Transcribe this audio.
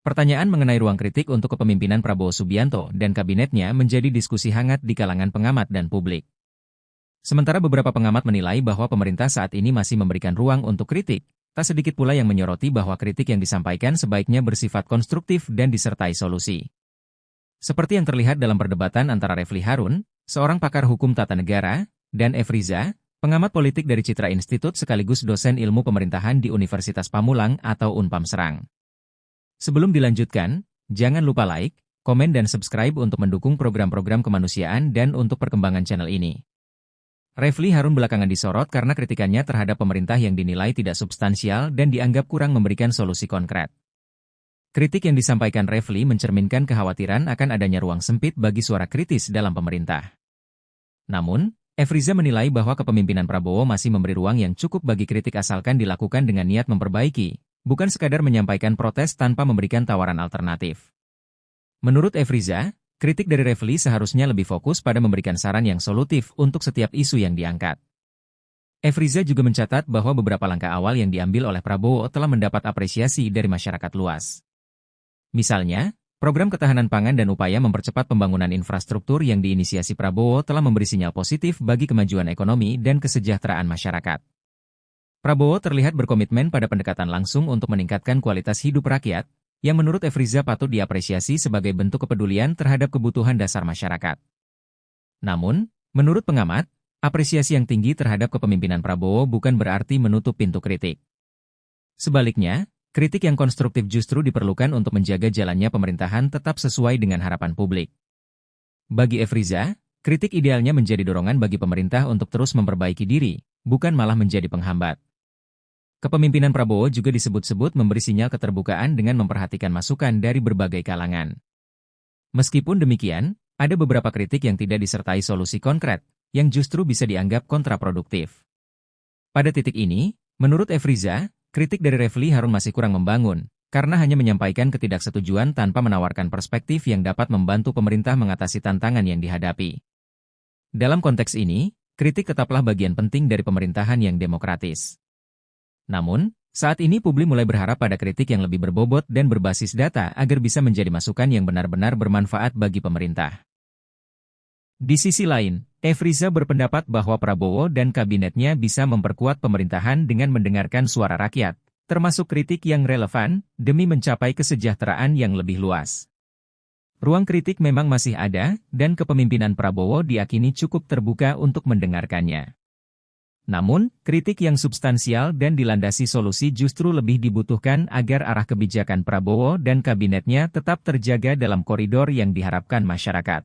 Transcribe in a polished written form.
Pertanyaan mengenai ruang kritik untuk kepemimpinan Prabowo Subianto dan kabinetnya menjadi diskusi hangat di kalangan pengamat dan publik. Sementara beberapa pengamat menilai bahwa pemerintah saat ini masih memberikan ruang untuk kritik, tak sedikit pula yang menyoroti bahwa kritik yang disampaikan sebaiknya bersifat konstruktif dan disertai solusi. Seperti yang terlihat dalam perdebatan antara Refli Harun, seorang pakar hukum tata negara, dan F. Riza, pengamat politik dari Citra Institute sekaligus dosen ilmu pemerintahan di Universitas Pamulang atau Unpam Serang. Sebelum dilanjutkan, jangan lupa like, komen dan subscribe untuk mendukung program-program kemanusiaan dan untuk perkembangan channel ini. Refli Harun belakangan disorot karena kritikannya terhadap pemerintah yang dinilai tidak substansial dan dianggap kurang memberikan solusi konkret. Kritik yang disampaikan Refli mencerminkan kekhawatiran akan adanya ruang sempit bagi suara kritis dalam pemerintah. Namun, F. Riza menilai bahwa kepemimpinan Prabowo masih memberi ruang yang cukup bagi kritik asalkan dilakukan dengan niat memperbaiki, bukan sekadar menyampaikan protes tanpa memberikan tawaran alternatif. Menurut F. Riza, kritik dari Refli seharusnya lebih fokus pada memberikan saran yang solutif untuk setiap isu yang diangkat. F. Riza juga mencatat bahwa beberapa langkah awal yang diambil oleh Prabowo telah mendapat apresiasi dari masyarakat luas. Misalnya, program ketahanan pangan dan upaya mempercepat pembangunan infrastruktur yang diinisiasi Prabowo telah memberi sinyal positif bagi kemajuan ekonomi dan kesejahteraan masyarakat. Prabowo terlihat berkomitmen pada pendekatan langsung untuk meningkatkan kualitas hidup rakyat, yang menurut F. Riza patut diapresiasi sebagai bentuk kepedulian terhadap kebutuhan dasar masyarakat. Namun, menurut pengamat, apresiasi yang tinggi terhadap kepemimpinan Prabowo bukan berarti menutup pintu kritik. Sebaliknya, kritik yang konstruktif justru diperlukan untuk menjaga jalannya pemerintahan tetap sesuai dengan harapan publik. Bagi F. Riza, kritik idealnya menjadi dorongan bagi pemerintah untuk terus memperbaiki diri, bukan malah menjadi penghambat. Kepemimpinan Prabowo juga disebut-sebut memberi sinyal keterbukaan dengan memperhatikan masukan dari berbagai kalangan. Meskipun demikian, ada beberapa kritik yang tidak disertai solusi konkret, yang justru bisa dianggap kontraproduktif. Pada titik ini, menurut F. Riza, kritik dari Refli Harun masih kurang membangun, karena hanya menyampaikan ketidaksetujuan tanpa menawarkan perspektif yang dapat membantu pemerintah mengatasi tantangan yang dihadapi. Dalam konteks ini, kritik tetaplah bagian penting dari pemerintahan yang demokratis. Namun, saat ini publik mulai berharap pada kritik yang lebih berbobot dan berbasis data agar bisa menjadi masukan yang benar-benar bermanfaat bagi pemerintah. Di sisi lain, F. Riza berpendapat bahwa Prabowo dan kabinetnya bisa memperkuat pemerintahan dengan mendengarkan suara rakyat, termasuk kritik yang relevan, demi mencapai kesejahteraan yang lebih luas. Ruang kritik memang masih ada, dan kepemimpinan Prabowo diyakini cukup terbuka untuk mendengarkannya. Namun, kritik yang substansial dan dilandasi solusi justru lebih dibutuhkan agar arah kebijakan Prabowo dan kabinetnya tetap terjaga dalam koridor yang diharapkan masyarakat.